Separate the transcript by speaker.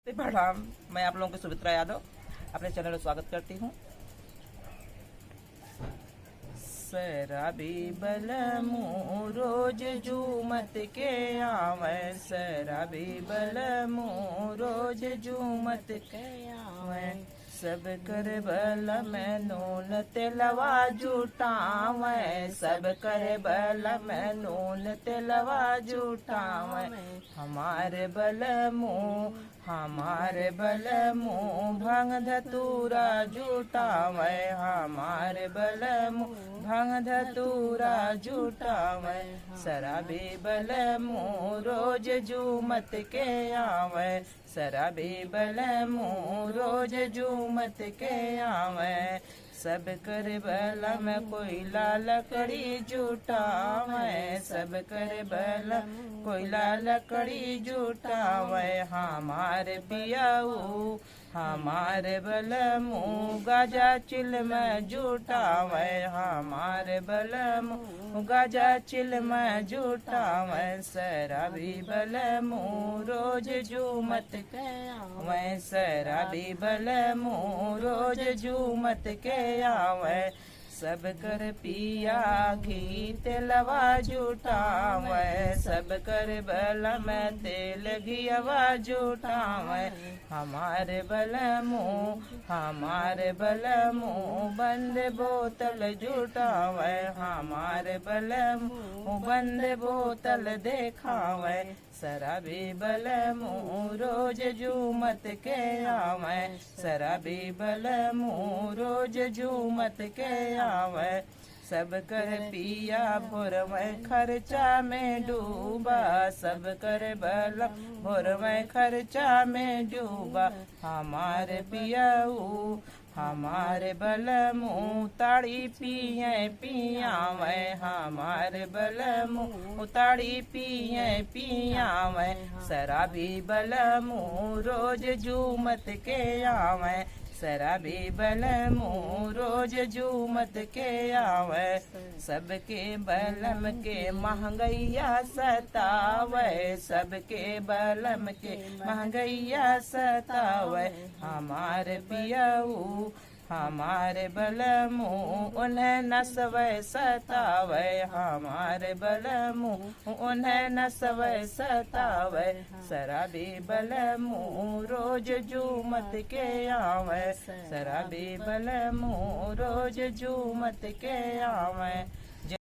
Speaker 1: प्रणाम। मैं आप लोगों की सुमित्रा यादव अपने चैनल में स्वागत करती हूँ। शराबी बलमू रोज जूमत के आवे, शराबी बलमू रोज जूमत के आवे। सब कर बल में नून तेलवा जुटावे, सब कर बल में नून तेलवा जुटावे। हमारे बलमू भांग धतूरा जुटावे, हमारे बलमू भांग धतूरा जुटावे। शराबी बलमू रोज जूमत के आवे, शराबी बलमू रोज जूमत के आवे। सब कर बल में कोयला लकड़ी जुटावे, सब कर बल कोयला लकड़ी जुटावे। हमारे पियाऊ हमारे बलमू गाजा चिल में जुटावे, हमारे बलमू गाजा चिल में जुटावे। शराबी बलमू रोज जूमत के आवे, शराबी बलमू रोज जूमत के आवे। सब कर पिया घी तेलवा जुटावे, सब कर बल में तेल घियवा जुटावे। हमारे बलमू बंद बोतल जुटावे, हमारे बलमू बंद बोतल देखावे। शराबी बलमू रोज जूमत के आवे, शराबी बलमू रोज जूमत के आवे। सब कर पिया भोर में खर्चा में डूबा, सब कर बल भोर में खर्चा में डूबा। हमारे पियाऊ हमारे बलमू ताड़ी पियावे, हमारे बलमू ताड़ी पियावे। शराबी बलमू रोज जूमत के आवे, शराबी बलमू रोज जूमत के आवे। सबके बलम के महंगैया सतावे, सबके बलम के महंगैया सतावे। हमारे पियाऊ हमारे बलमू उन्हें नसवे सतावे, हमारे बलमू उन्हें नसवे सतावे। शराबी बलमू रोज जूमत के आवे, शराबी बलमू रोज जूमत के आवे।